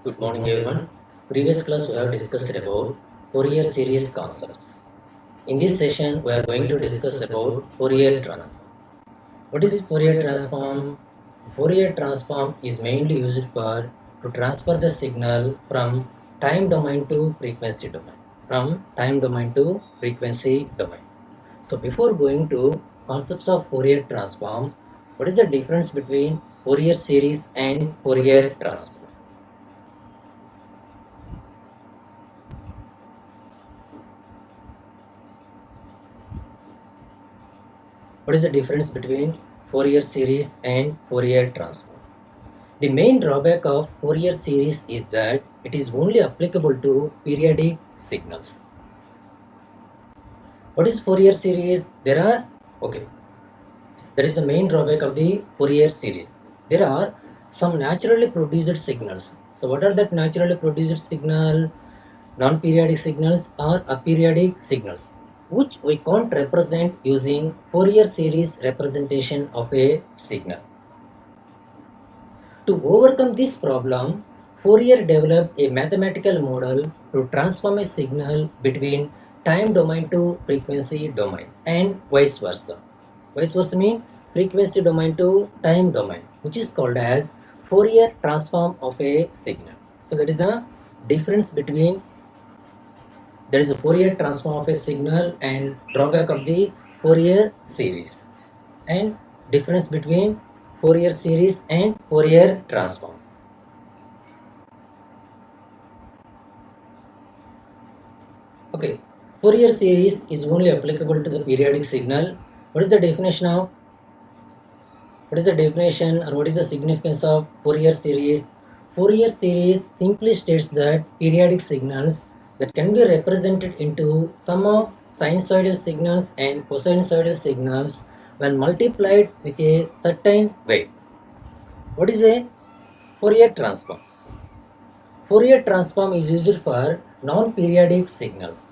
Good morning everyone. Previous class we have discussed about Fourier series concepts. In this session we are going to discuss about Fourier transform. What is Fourier transform? Fourier transform is mainly used for to transfer the signal from time domain to frequency domain. From time domain to frequency domain. So before going to concepts of Fourier transform, what is the difference between Fourier series and Fourier transform? What is the difference between Fourier series and Fourier transform? The main drawback of Fourier series is that it is only applicable to periodic signals. What is Fourier series? That is the main drawback of the Fourier series. There are some naturally produced signals. So what are that naturally produced signal? Non-periodic signals or aperiodic signals, which we can't represent using Fourier series representation of a signal. To overcome this problem, Fourier developed a mathematical model to transform a signal between time domain to frequency domain and vice versa. Vice versa means frequency domain to time domain, which is called as Fourier transform of a signal. So that is a difference between there is a Fourier transform of a signal and drawback of the Fourier series and difference between Fourier series and Fourier transform. Okay, Fourier series is only applicable to the periodic signal. What is the definition or what is the significance of Fourier series? Fourier series simply states that periodic signals that can be represented into sum of sinusoidal signals and cosinusoidal signals when multiplied with a certain weight. What is a Fourier transform? Fourier transform is used for non-periodic signals.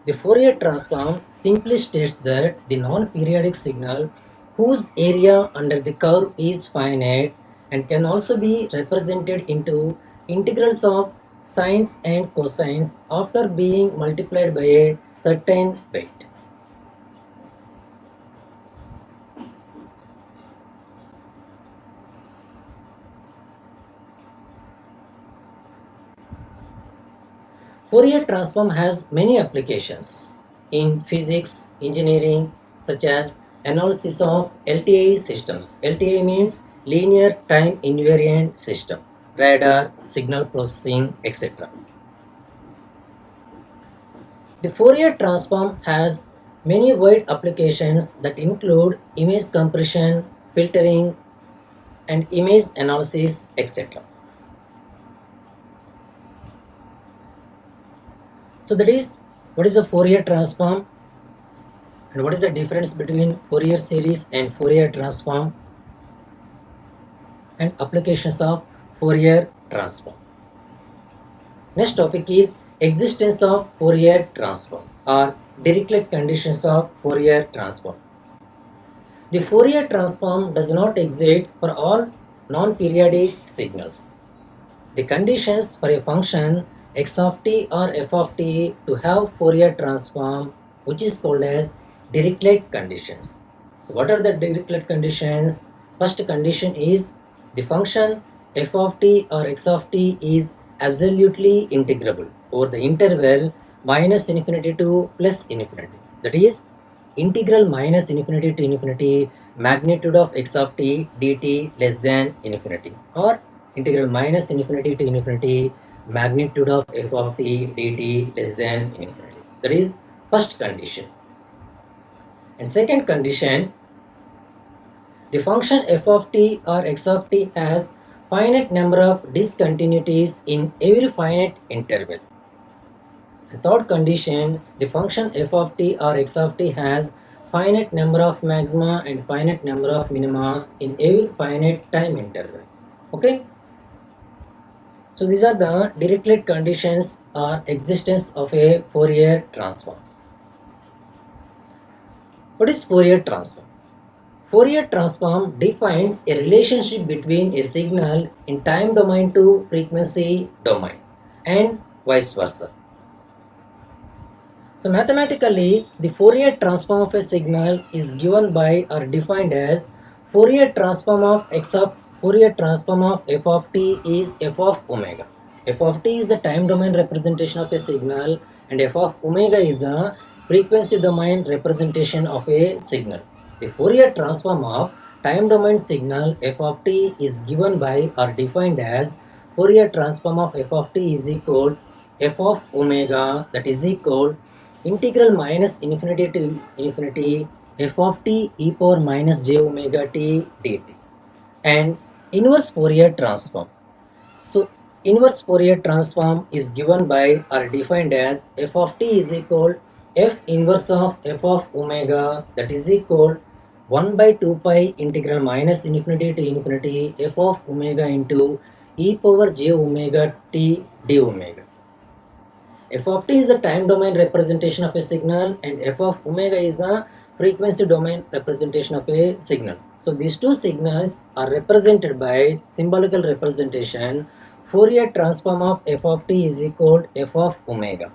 The Fourier transform simply states that the non-periodic signal whose area under the curve is finite and can also be represented into integrals of sines and cosines after being multiplied by a certain weight. Fourier transform has many applications in physics, engineering, such as analysis of LTI systems. LTI means linear time invariant system, radar, signal processing, etc. The Fourier transform has many wide applications that include image compression, filtering, and image analysis, etc. So that is what is a Fourier transform and what is the difference between Fourier series and Fourier transform and applications of Fourier transform. Next topic is existence of Fourier transform or Dirichlet conditions of Fourier transform. The Fourier transform does not exist for all non-periodic signals. The conditions for a function x of t or f of t to have Fourier transform, which is called as Dirichlet conditions. So what are the Dirichlet conditions? First condition is the function f of t or x of t is absolutely integrable over the interval minus infinity to plus infinity. That is integral minus infinity to infinity magnitude of x of t dt less than infinity, or integral minus infinity to infinity magnitude of f of t dt less than infinity. That is first condition. And second condition, the function f of t or x of t has finite number of discontinuities in every finite interval. The third condition, the function f of t or x of t has finite number of maxima and finite number of minima in every finite time interval. Okay. So these are the Dirichlet conditions or existence of a Fourier transform. What is Fourier transform? Fourier transform defines a relationship between a signal in time domain to frequency domain and vice versa. So mathematically, the Fourier transform of a signal is given by or defined as Fourier transform of Fourier transform of f of t is f of omega. F of t is the time domain representation of a signal and f of omega is the frequency domain representation of a signal. The Fourier transform of time domain signal f of t is given by or defined as Fourier transform of f of t is equal f of omega, that is equal integral minus infinity to infinity f of t e power minus j omega t dt and inverse Fourier transform. So inverse Fourier transform is given by or defined as f of t is equal f inverse of f of omega, that is equal 1 by 2 pi integral minus infinity to infinity f of omega into e power j omega t d omega. F of t is the time domain representation of a signal and f of omega is the frequency domain representation of a signal. So these two signals are represented by symbolical representation. Fourier transform of f of t is equal to f of omega.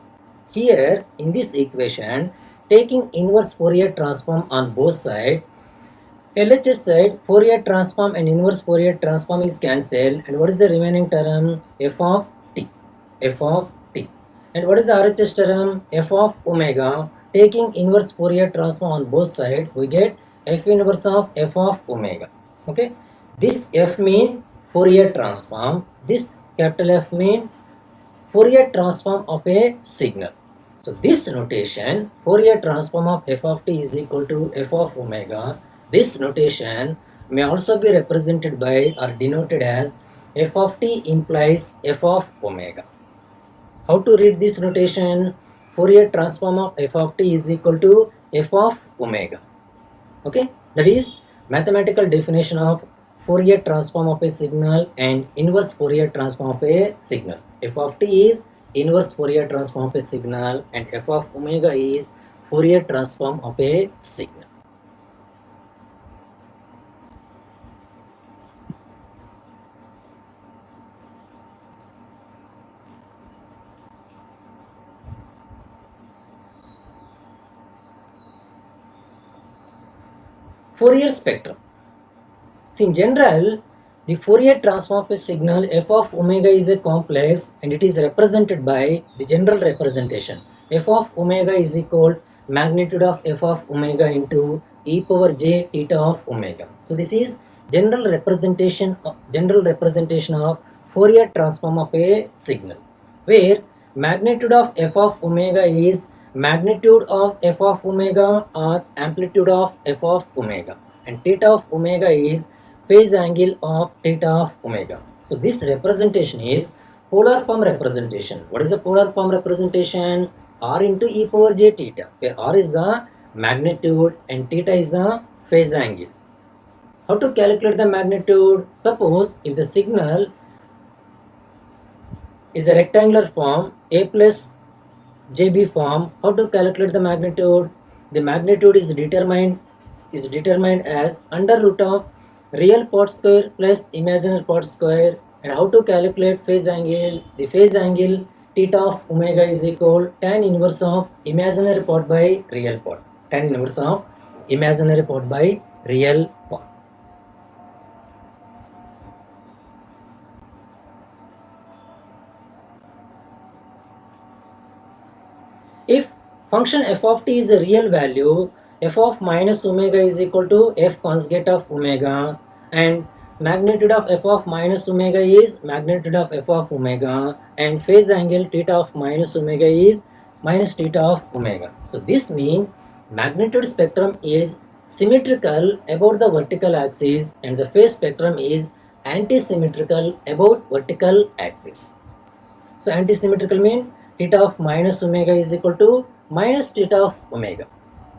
Here in this equation, taking inverse Fourier transform on both sides, LHS side Fourier transform and inverse Fourier transform is cancelled, and what is the remaining term? F of t. F of t. And what is the RHS term? F of omega. Taking inverse Fourier transform on both sides, we get F inverse of F of omega. Okay. This F mean Fourier transform. This capital F mean Fourier transform of a signal. So this notation, Fourier transform of f of t is equal to f of omega. This notation may also be represented by or denoted as f of t implies f of omega. How to read this notation? Fourier transform of f of t is equal to f of omega. Okay, that is mathematical definition of Fourier transform of a signal and inverse Fourier transform of a signal. F of t is inverse Fourier transform of a signal and f of omega is Fourier transform of a signal. Fourier spectrum. So in general, the Fourier transform of a signal f of omega is a complex and it is represented by the general representation. F of omega is equal magnitude of f of omega into e power j theta of omega. So this is general representation of Fourier transform of a signal, where magnitude of f of omega is magnitude of f of omega or amplitude of f of omega, and theta of omega is phase angle of theta of omega. So this representation is polar form representation. What is the polar form representation? R into e power j theta, where R is the magnitude and theta is the phase angle. How to calculate the magnitude? Suppose if the signal is a rectangular form, A plus JB form, how to calculate the magnitude? The magnitude is determined as under root of real part square plus imaginary part square. And how to calculate phase angle? The phase angle theta of omega is equal tan inverse of imaginary part by real part. Tan inverse of imaginary part by real part. If function f of t is a real value, f of minus omega is equal to f conjugate of omega, and magnitude of f of minus omega is magnitude of f of omega, and phase angle theta of minus omega is minus theta of omega. So this means magnitude spectrum is symmetrical about the vertical axis and the phase spectrum is anti-symmetrical about vertical axis. So anti-symmetrical means theta of minus omega is equal to minus theta of omega.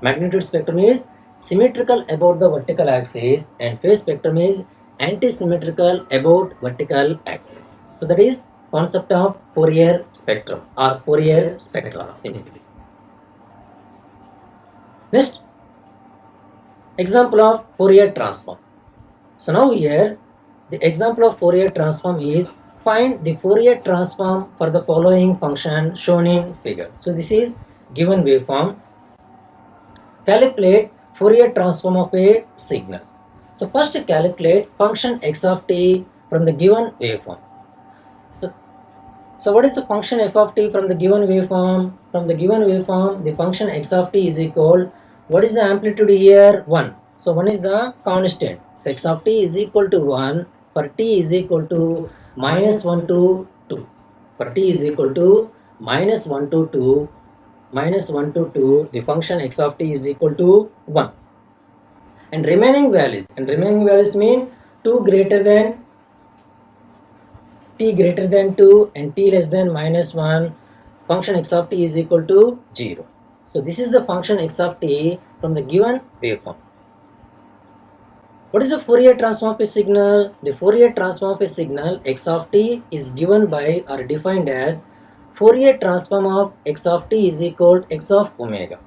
Magnitude spectrum is symmetrical about the vertical axis and phase spectrum is anti-symmetrical about vertical axis. So that is concept of Fourier spectrum or Fourier spectra simply. Next, Example of Fourier transform. So now here the example of Fourier transform is find the Fourier transform for the following function shown in figure. So this is given waveform. Calculate Fourier transform of a signal. So first calculate function x of t from the given waveform. So what is the function f of t from the given waveform? From the given waveform, the function x of t is equal, what is the amplitude here? 1. So 1 is the constant. So x of t is equal to 1 for t is equal to minus 1 to 2. For t is equal to minus 1 to 2, minus 1 to 2, the function x of t is equal to 1. And remaining values mean 2 greater than t greater than 2 and t less than minus 1, function x of t is equal to 0. So this is the function x of t from the given waveform. What is the Fourier transform of a signal? The Fourier transform of a signal x of t is given by or defined as Fourier transform of x of t is equal to x of omega.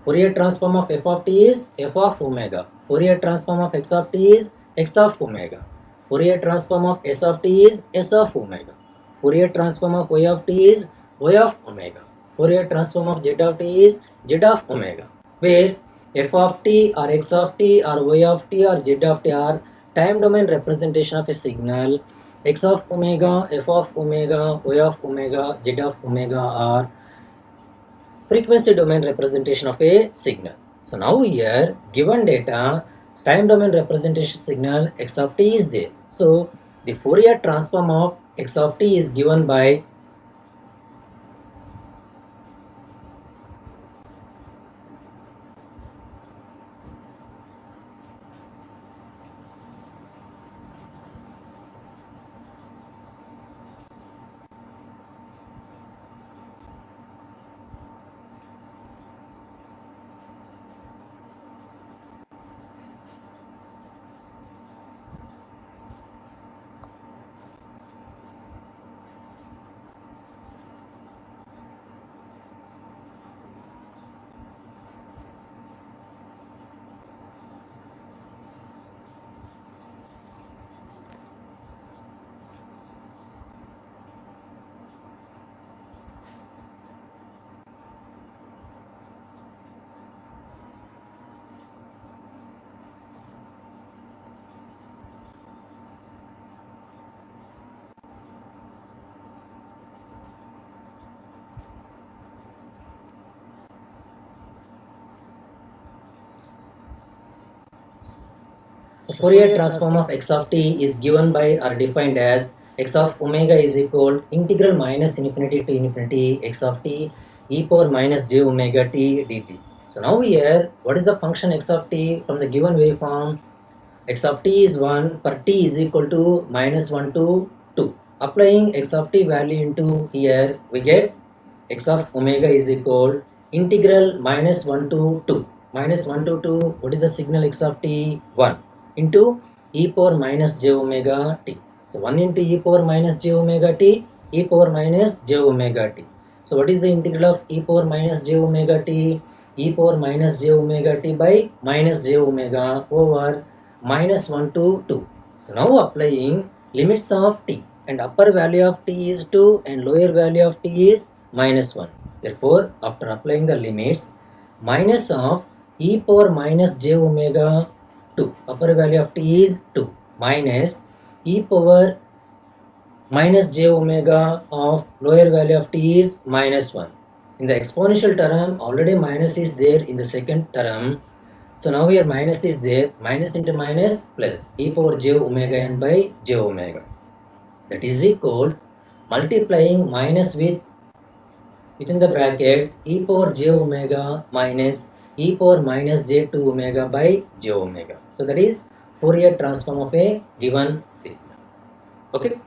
Fourier transform of f of t is f of omega. Fourier transform of x of t is x of omega. Fourier transform of s of t is s of omega. Fourier transform of y of t is y of omega. Fourier transform of z of t is z of omega. Where f of t or x of t or y of t or z of t are time domain representation of a signal. X of omega, f of omega, y of omega, z of omega are frequency domain representation of a signal. So now here given data, time domain representation signal x of t is there. So the Fourier transform of x of t is given by the Fourier transform of x of t is given by or defined as x of omega is equal integral minus infinity to infinity x of t e power minus j omega t dt. So now here what is the function x of t from the given waveform? X of t is 1 for t is equal to minus 1 to 2. Applying x of t value into here we get x of omega is equal integral minus 1 to 2. Minus 1 to 2, what is the signal x of t? 1 into e power minus j omega t. So 1 into e power minus j omega t, e power minus j omega t. So what is the integral of e power minus j omega t? E power minus j omega t by minus j omega over minus 1 to 2. So now applying limits of t, and upper value of t is 2 and lower value of t is minus 1. Therefore, after applying the limits, minus of e power minus j omega 2, upper value of t is 2, minus e power minus j omega of lower value of t is minus 1. In the exponential term, already minus is there in the second term. So now here minus is there, minus into minus plus e power j omega n by j omega. That is equal multiplying minus with within the bracket e power j omega minus e power minus j2 omega by j omega. So that is Fourier transform of a given signal. Okay.